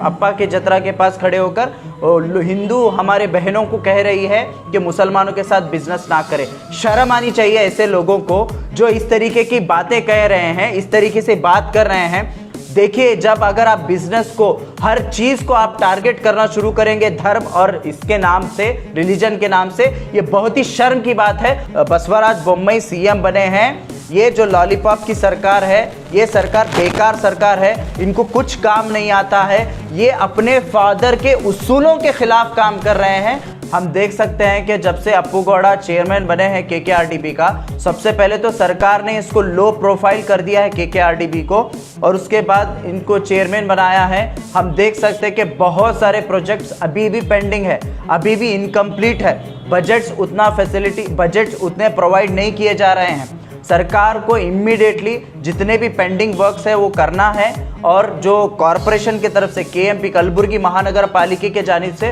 अप्पा के जतरा के पास खड़े होकर हिंदू हमारे बहनों को कह रही है कि मुसलमानों के साथ बिजनेस ना करें। शर्म आनी चाहिए ऐसे लोगों को जो इस तरीके की बातें कह रहे हैं, इस तरीके से बात कर रहे हैं। देखिए, जब अगर आप बिजनेस को, हर चीज को आप टारगेट करना शुरू करेंगे धर्म और इसके नाम से, रिलीजन के नाम से, ये बहुत ही शर्म की बात है। बसवराज बोम्मई सीएम बने हैं। ये जो लॉलीपॉप की सरकार है, ये सरकार बेकार सरकार है, इनको कुछ काम नहीं आता है। ये अपने फादर के उसूलों के खिलाफ काम कर रहे हैं। हम देख सकते हैं कि जब से अप्पू गौड़ा चेयरमैन बने हैं केकेआरडीबी का, सबसे पहले तो सरकार ने इसको लो प्रोफाइल कर दिया है केकेआरडीबी को, और उसके बाद इनको चेयरमैन बनाया है। हम देख सकते हैं कि बहुत सारे प्रोजेक्ट्स अभी भी पेंडिंग है, अभी भी इनकम्प्लीट है। बजट्स उतने प्रोवाइड नहीं किए जा रहे हैं। सरकार को इमीडिएटली जितने भी पेंडिंग वर्क्स है वो करना है, और जो कॉरपोरेशन की तरफ से केएमपी कलबुर्गी महानगर पालिका के जानिब से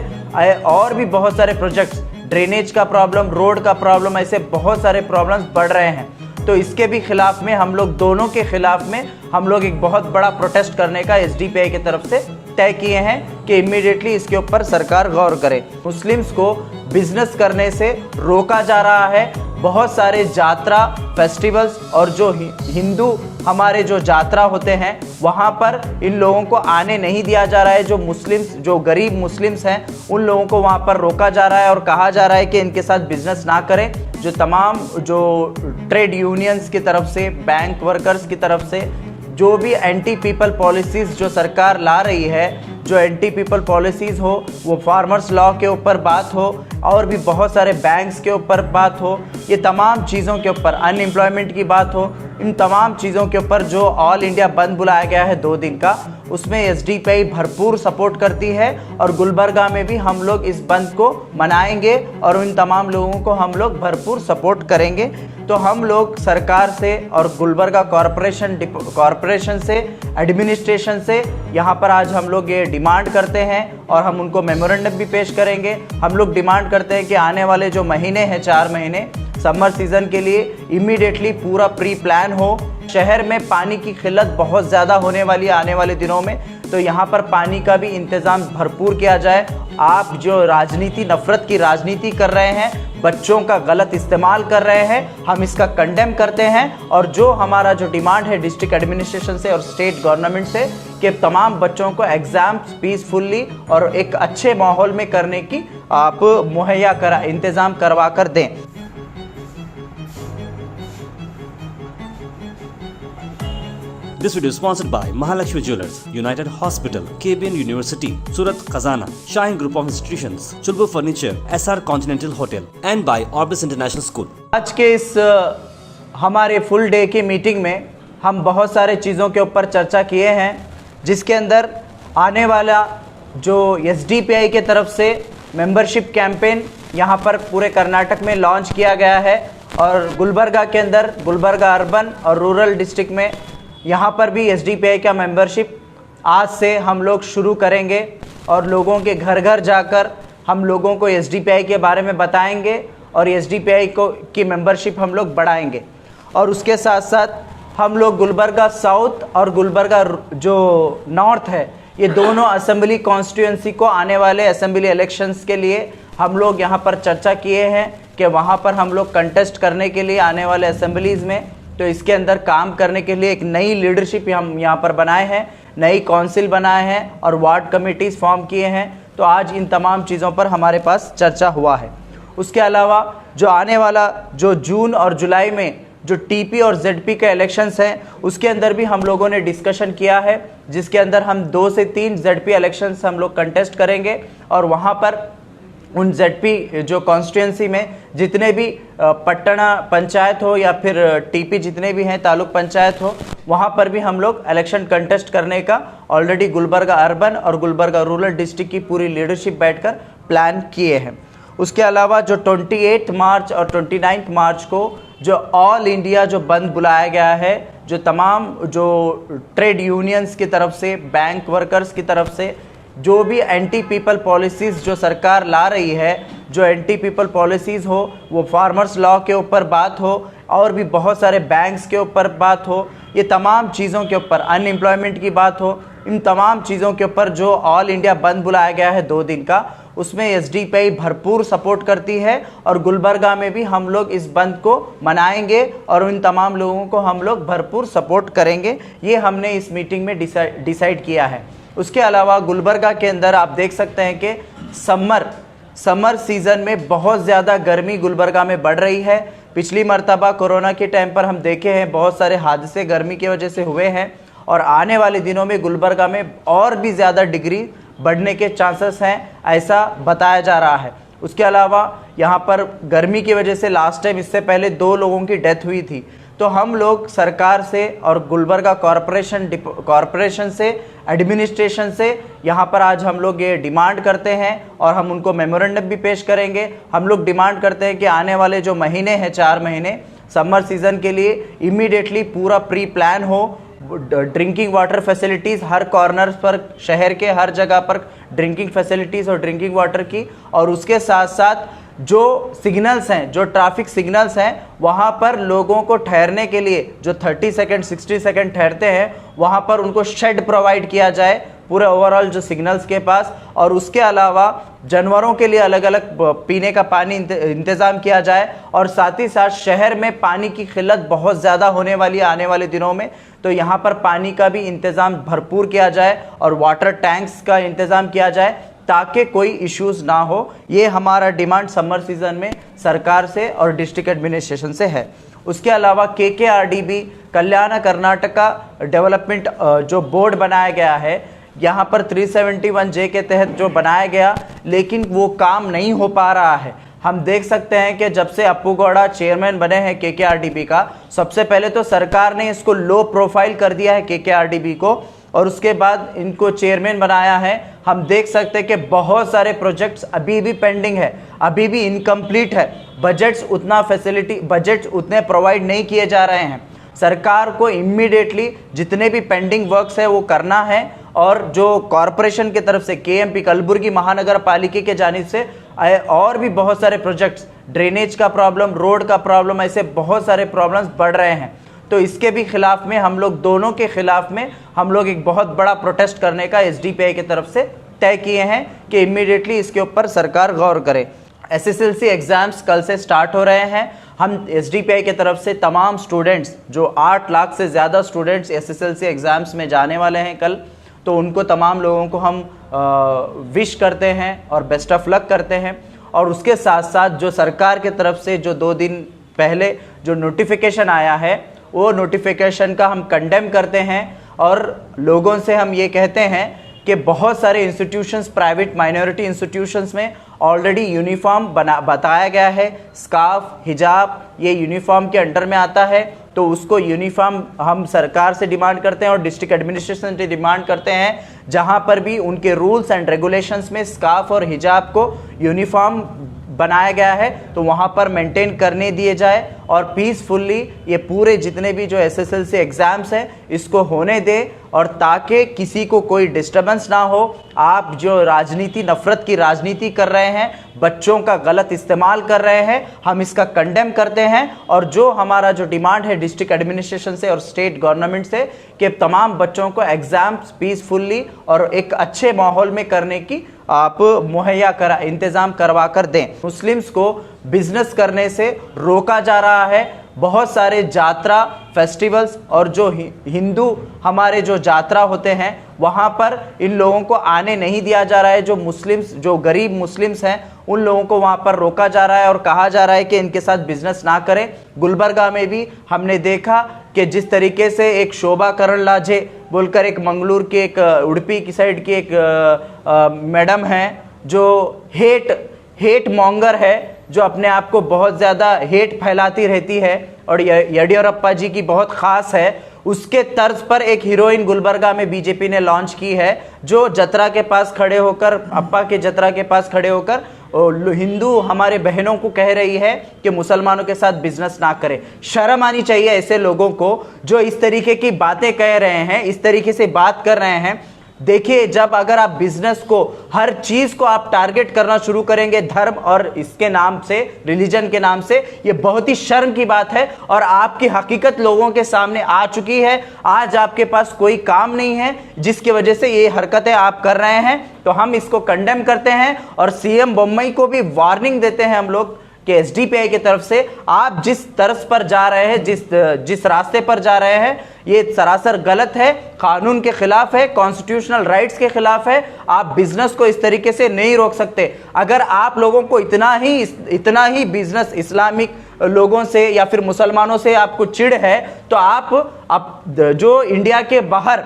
और भी बहुत सारे प्रोजेक्ट्स, ड्रेनेज का प्रॉब्लम, रोड का प्रॉब्लम, ऐसे बहुत सारे प्रॉब्लम्स बढ़ रहे हैं। तो इसके भी खिलाफ में हम लोग, दोनों के खिलाफ में हम लोग एक बहुत बड़ा प्रोटेस्ट करने का एसडीपीआई की तरफ से तय किए हैं कि इमीडिएटली इसके ऊपर सरकार गौर करे। मुस्लिम्स को बिजनेस करने से रोका जा रहा है। बहुत सारे यात्रा, फेस्टिवल्स और जो हिंदू हमारे जो यात्रा होते हैं वहाँ पर इन लोगों को आने नहीं दिया जा रहा है। जो मुस्लिम्स, जो गरीब मुस्लिम्स हैं, उन लोगों को वहाँ पर रोका जा रहा है और कहा जा रहा है कि इनके साथ बिजनेस ना करें। जो तमाम जो ट्रेड यूनियंस की तरफ से, बैंक वर्कर्स की तरफ से जो भी एंटी पीपल पॉलिसीज़ जो सरकार ला रही है, जो एंटी पीपल पॉलिसीज़ हो, वो फार्मर्स लॉ के ऊपर बात हो और भी बहुत सारे बैंक्स के ऊपर बात हो, ये तमाम चीज़ों के ऊपर, अनएम्प्लॉयमेंट की बात हो, इन तमाम चीज़ों के ऊपर जो ऑल इंडिया बंद बुलाया गया है 2 दिन का, उसमें एसडीपीआई भरपूर सपोर्ट करती है। और गुलबर्गा में भी हम लोग इस बंद को मनाएंगे और उन तमाम लोगों को हम लोग भरपूर सपोर्ट करेंगे। तो हम लोग सरकार से और गुलबर्गा कॉरपोरेशन से, एडमिनिस्ट्रेशन से यहाँ पर आज हम लोग ये डिमांड करते हैं और हम उनको मेमोरेंडम भी पेश करेंगे। हम लोग डिमांड करते हैं कि आने वाले जो महीने हैं, 4 महीने समर सीज़न के लिए, इमीडिएटली पूरा प्री प्लान हो। शहर में पानी की किल्लत बहुत ज़्यादा होने वाली है आने वाले दिनों में, तो यहाँ पर पानी का भी इंतज़ाम भरपूर किया जाए। आप जो राजनीति, नफ़रत की राजनीति कर रहे हैं, बच्चों का गलत इस्तेमाल कर रहे हैं, हम इसका कंडेम करते हैं। और जो हमारा जो डिमांड है डिस्ट्रिक्ट एडमिनिस्ट्रेशन से और स्टेट गवर्नमेंट से कि तमाम बच्चों को एग्ज़ाम्स पीसफुली और एक अच्छे माहौल में करने की आप मुहैया इंतज़ाम करवा कर दें। This video is sponsored by Mahalakshmi Jewelers, United Hospital, KBN University, Surat Khazana, Shine Group of Institutions, Chulbur Furniture, SR Continental Hotel, and by Orbis International School. आज के इस हमारे फुल डे की मीटिंग में हम बहुत सारे चीज़ों के ऊपर चर्चा किए हैं, जिसके अंदर आने वाला जो एसडीपीआई के तरफ से मेंबरशिप कैंपेन यहाँ पर पूरे कर्नाटक में लॉन्च किया गया है, और गुलबर्गा के अंदर, गुलबर्गा अर्बन और रूरल डिस्ट्रिक्ट में यहाँ पर भी एसडीपीआई का मेंबरशिप आज से हम लोग शुरू करेंगे और लोगों के घर घर जाकर हम लोगों को एसडीपीआई के बारे में बताएंगे और एसडीपीआई की मेंबरशिप हम लोग बढ़ाएंगे। और उसके साथ साथ हम लोग गुलबर्गा साउथ और गुलबर्गा जो नॉर्थ है, ये दोनों असेंबली कॉन्स्टिट्यूंसी को आने वाले असेंबली इलेक्शंस के लिए हम लोग यहाँ पर चर्चा किए हैं कि वहाँ पर हम लोग कंटेस्ट करने के लिए आने वाले असेंबलीज़ में, तो इसके अंदर काम करने के लिए एक नई लीडरशिप हम यहाँ पर बनाए हैं, नई काउंसिल बनाए हैं और वार्ड कमेटीज़ फॉर्म किए हैं। तो आज इन तमाम चीज़ों पर हमारे पास चर्चा हुआ है। उसके अलावा जो आने वाला जो जून और जुलाई में जो टीपी और जेडपी के इलेक्शंस हैं, उसके अंदर भी हम लोगों ने डिस्कशन किया है, जिसके अंदर हम 2 से 3 जेडपी इलेक्शंस हम लोग कंटेस्ट करेंगे और वहाँ पर उन जेडपी जो कॉन्स्टिट्यूंसी में जितने भी पट्टना पंचायत हो या फिर टीपी जितने भी हैं, तालुक पंचायत हो, वहाँ पर भी हम लोग इलेक्शन कंटेस्ट करने का ऑलरेडी गुलबर्गा अर्बन और गुलबर्गा रूरल डिस्ट्रिक्ट की पूरी लीडरशिप बैठकर प्लान किए हैं। उसके अलावा जो 28 मार्च और 29 मार्च को जो ऑल इंडिया जो बंद बुलाया गया है, जो तमाम जो ट्रेड यूनियंस की तरफ से, बैंक वर्कर्स की तरफ से जो भी एंटी पीपल पॉलिसीज़ जो सरकार ला रही है, जो एंटी पीपल पॉलिसीज़ हो, वो फार्मर्स लॉ के ऊपर बात हो और भी बहुत सारे बैंक्स के ऊपर बात हो, ये तमाम चीज़ों के ऊपर, अनएम्प्लॉयमेंट की बात हो, इन तमाम चीज़ों के ऊपर जो ऑल इंडिया बंद बुलाया गया है 2 दिन का, उसमें एसडीपीआई भरपूर सपोर्ट करती है और गुलबर्गा में भी हम लोग इस बंद को मनाएंगे और इन तमाम लोगों को हम लोग भरपूर सपोर्ट करेंगे। ये हमने इस मीटिंग में डिसाइड किया है। उसके अलावा गुलबर्गा के अंदर आप देख सकते हैं कि समर सीज़न में बहुत ज़्यादा गर्मी गुलबर्गा में बढ़ रही है। पिछली मर्तबा कोरोना के टाइम पर हम देखे हैं बहुत सारे हादसे गर्मी की वजह से हुए हैं और आने वाले दिनों में गुलबर्गा में और भी ज़्यादा डिग्री बढ़ने के चांसेस हैं, ऐसा बताया जा रहा है। उसके अलावा यहाँ पर गर्मी की वजह से लास्ट टाइम इससे पहले 2 लोगों की डेथ हुई थी। तो हम लोग सरकार से और गुलबर्गा कॉरपोरेशन से, एडमिनिस्ट्रेशन से यहाँ पर आज हम लोग ये डिमांड करते हैं और हम उनको मेमोरेंडम भी पेश करेंगे। हम लोग डिमांड करते हैं कि आने वाले जो महीने हैं 4 महीने समर सीज़न के लिए इमीडिएटली पूरा प्री प्लान हो। ड्रिंकिंग वाटर फैसिलिटीज़ हर कॉर्नर्स पर, शहर के हर जगह पर ड्रिंकिंग फैसिलिटीज़ और ड्रिंकिंग वाटर की, और उसके साथ साथ जो सिग्नल्स हैं, जो ट्रैफिक सिग्नल्स हैं, वहाँ पर लोगों को ठहरने के लिए जो 30 सेकंड 60 सेकंड ठहरते हैं वहाँ पर उनको शेड प्रोवाइड किया जाए पूरे ओवरऑल जो सिग्नल्स के पास। और उसके अलावा जानवरों के लिए अलग अलग पीने का पानी इंतज़ाम किया जाए। और साथ ही साथ शहर में पानी की किल्लत बहुत ज़्यादा होने वाली है आने वाले दिनों में, तो यहाँ पर पानी का भी इंतज़ाम भरपूर किया जाए और वाटर टैंक्स का इंतज़ाम किया जाए ताकि कोई इश्यूज़ ना हो। ये हमारा डिमांड समर सीज़न में सरकार से और डिस्ट्रिक्ट एडमिनिस्ट्रेशन से है। उसके अलावा KKRDB कल्याण कर्नाटका डेवलपमेंट जो बोर्ड बनाया गया है, यहाँ पर 371J के तहत जो बनाया गया, लेकिन वो काम नहीं हो पा रहा है। हम देख सकते हैं कि जब से अप्पू गौड़ा चेयरमैन बने हैं KKRDB का, सबसे पहले तो सरकार ने इसको लो प्रोफाइल कर दिया है KKRDB को, और उसके बाद इनको चेयरमैन बनाया है। हम देख सकते हैं कि बहुत सारे प्रोजेक्ट्स अभी भी पेंडिंग है, अभी भी इनकम्प्लीट है। बजट्स उतने प्रोवाइड नहीं किए जा रहे हैं। सरकार को इमीडिएटली जितने भी पेंडिंग वर्क्स है वो करना है, और जो कॉरपोरेशन की तरफ से KMP कलबुर्गी महानगर पालिका के जानिब से और भी बहुत सारे प्रोजेक्ट्स, ड्रेनेज का प्रॉब्लम, रोड का प्रॉब्लम, ऐसे बहुत सारे प्रॉब्लम्स बढ़ रहे हैं। तो इसके भी खिलाफ में हम लोग, दोनों के खिलाफ में हम लोग एक बहुत बड़ा प्रोटेस्ट करने का SDPI की तरफ से तय किए हैं कि इमीडिएटली इसके ऊपर सरकार गौर करे। SSLC एग्ज़ाम्स कल से स्टार्ट हो रहे हैं। हम SDPI की तरफ से तमाम स्टूडेंट्स, जो 8 लाख से ज़्यादा स्टूडेंट्स SSLC एग्ज़ाम्स में जाने वाले हैं कल, तो उनको तमाम लोगों को हम विश करते हैं और बेस्ट ऑफ लक करते हैं। और उसके साथ साथ जो सरकार की तरफ से जो 2 दिन पहले जो नोटिफिकेशन आया है, वो नोटिफिकेशन का हम कंडेम करते हैं और लोगों से हम ये कहते हैं कि बहुत सारे इंस्टीट्यूशंस, प्राइवेट माइनॉरिटी इंस्टीट्यूशंस में ऑलरेडी यूनिफॉर्म बताया गया है। स्कार्फ, हिजाब, ये यूनिफॉर्म के अंडर में आता है, तो उसको यूनिफॉर्म हम सरकार से डिमांड करते हैं और डिस्ट्रिक्ट एडमिनिस्ट्रेशन से डिमांड करते हैं, जहां पर भी उनके रूल्स एंड रेगुलेशंस में स्कार्फ और हिजाब को यूनिफॉर्म बनाया गया है तो वहाँ पर मेंटेन करने दिए जाए और पीसफुली ये पूरे जितने भी जो SSLC एग्ज़ाम्स हैं इसको होने दे, और ताकि किसी को कोई डिस्टर्बेंस ना हो। आप जो राजनीति, नफ़रत की राजनीति कर रहे हैं, बच्चों का गलत इस्तेमाल कर रहे हैं, हम इसका कंडेम करते हैं। और जो हमारा जो डिमांड है डिस्ट्रिक्ट एडमिनिस्ट्रेशन से और स्टेट गवर्नमेंट से कि तमाम बच्चों को एग्ज़ाम्स पीसफुली और एक अच्छे माहौल में करने की आप मुहैया इंतज़ाम करवा कर दें। मुस्लिम्स को बिजनेस करने से रोका जा रहा है। बहुत सारे जात्रा फेस्टिवल्स और जो हिंदू हमारे जो जात्रा होते हैं वहाँ पर इन लोगों को आने नहीं दिया जा रहा है। जो मुस्लिम्स, जो गरीब मुस्लिम्स हैं, उन लोगों को वहाँ पर रोका जा रहा है और कहा जा रहा है कि इनके साथ बिजनेस ना करें। गुलबर्गा में भी हमने देखा कि जिस तरीके से एक शोभा करण लाजे बोलकर एक मंगलूर की, एक उड़पी की साइड की एक मैडम हैं जो हेट मॉन्गर है, जो अपने आप को बहुत ज़्यादा हेट फैलाती रहती है और येडियुरप्पा जी की बहुत ख़ास है, उसके तर्ज पर एक हीरोइन गुलबर्गा में बीजेपी ने लॉन्च की है, जो जतरा के पास खड़े होकर, अप्पा के जतरा के पास खड़े होकर हिंदू हमारे बहनों को कह रही है कि मुसलमानों के साथ बिजनेस ना करें। शर्म आनी चाहिए ऐसे लोगों को जो इस तरीके की बातें कह रहे हैं, इस तरीके से बात कर रहे हैं। देखिए, जब अगर आप बिजनेस को, हर चीज को आप टारगेट करना शुरू करेंगे धर्म और इसके नाम से, रिलीजन के नाम से, ये बहुत ही शर्म की बात है और आपकी हकीकत लोगों के सामने आ चुकी है। आज आपके पास कोई काम नहीं है जिसकी वजह से ये हरकतें आप कर रहे हैं, तो हम इसको कंडेम करते हैं और सीएम बोम्मई को भी वार्निंग देते हैं हम लोग कि एसडीपीआई की तरफ से आप जिस तर्ज पर जा रहे हैं, जिस रास्ते पर जा रहे हैं, ये सरासर गलत है, कानून के खिलाफ है, कॉन्स्टिट्यूशनल राइट्स के खिलाफ है। आप बिजनेस को इस तरीके से नहीं रोक सकते। अगर आप लोगों को इतना ही बिजनेस इस्लामिक लोगों से या फिर मुसलमानों से आपको चिढ़ है, तो आप जो इंडिया के बाहर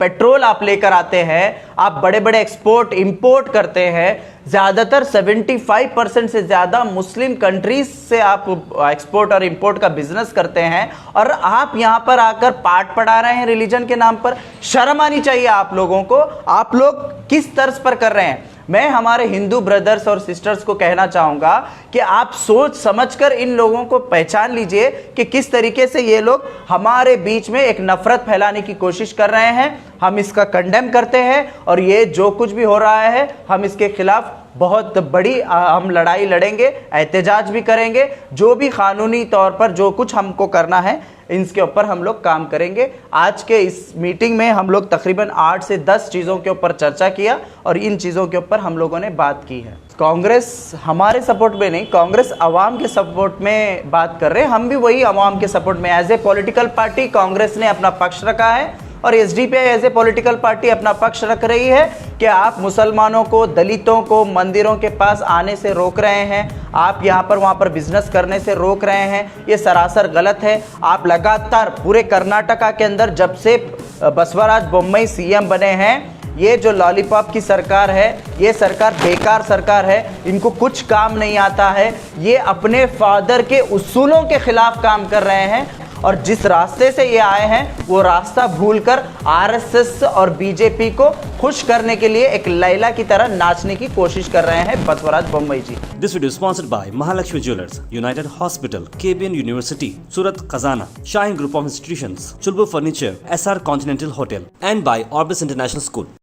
पेट्रोल आप लेकर आते हैं, आप बड़े बड़े एक्सपोर्ट इंपोर्ट करते हैं, ज़्यादातर 75% से ज़्यादा मुस्लिम कंट्रीज से आप एक्सपोर्ट और इंपोर्ट का बिजनेस करते हैं और आप यहाँ पर आकर पाठ पढ़ा रहे हैं रिलीजन के नाम पर। शर्म आनी चाहिए आप लोगों को। आप लोग किस तर्ज पर कर रहे हैं? मैं हमारे हिंदू ब्रदर्स और सिस्टर्स को कहना चाहूँगा कि आप सोच समझकर इन लोगों को पहचान लीजिए कि किस तरीके से ये लोग हमारे बीच में एक नफरत फैलाने की कोशिश कर रहे हैं। हम इसका कंडेम करते हैं और ये जो कुछ भी हो रहा है, हम इसके खिलाफ बहुत बड़ी हम लड़ाई लड़ेंगे, एहतजाज भी करेंगे। जो भी कानूनी तौर पर जो कुछ हमको करना है, इसके ऊपर हम लोग काम करेंगे। आज के इस मीटिंग में हम लोग तकरीबन 8 से 10 चीज़ों के ऊपर चर्चा किया और इन चीज़ों के ऊपर हम लोगों ने बात की है। कांग्रेस हमारे सपोर्ट में नहीं, कांग्रेस अवाम के सपोर्ट में बात कर रहे हैं। हम भी वही अवाम के सपोर्ट में, as a political party Congress ने अपना पक्ष रखा है और SDPI as a political party अपना पक्ष रख रही है कि आप मुसलमानों को, दलितों को मंदिरों के पास आने से रोक रहे हैं, आप यहाँ पर वहाँ पर बिजनेस करने से रोक रहे हैं। ये सरासर गलत है। आप लगातार पूरे कर्नाटका के अंदर जब से बसवराज बोम्मई सीएम बने हैं, ये जो लॉलीपॉप की सरकार है, ये सरकार बेकार सरकार है। इनको कुछ काम नहीं आता है। ये अपने फादर के उसूलों के खिलाफ काम कर रहे हैं और जिस रास्ते से ये आए हैं वो रास्ता भूलकर आरएसएस और बीजेपी को खुश करने के लिए एक लैला की तरह नाचने की कोशिश कर रहे हैं बसवराज बोम्मई जी। This video is sponsored by Mahalakshmi Jewelers, United Hospital, KBN University, Surat Kazana, Shine Group of Institutions, Chulbur Furniture, SR Continental Hotel, and by Orbis International School.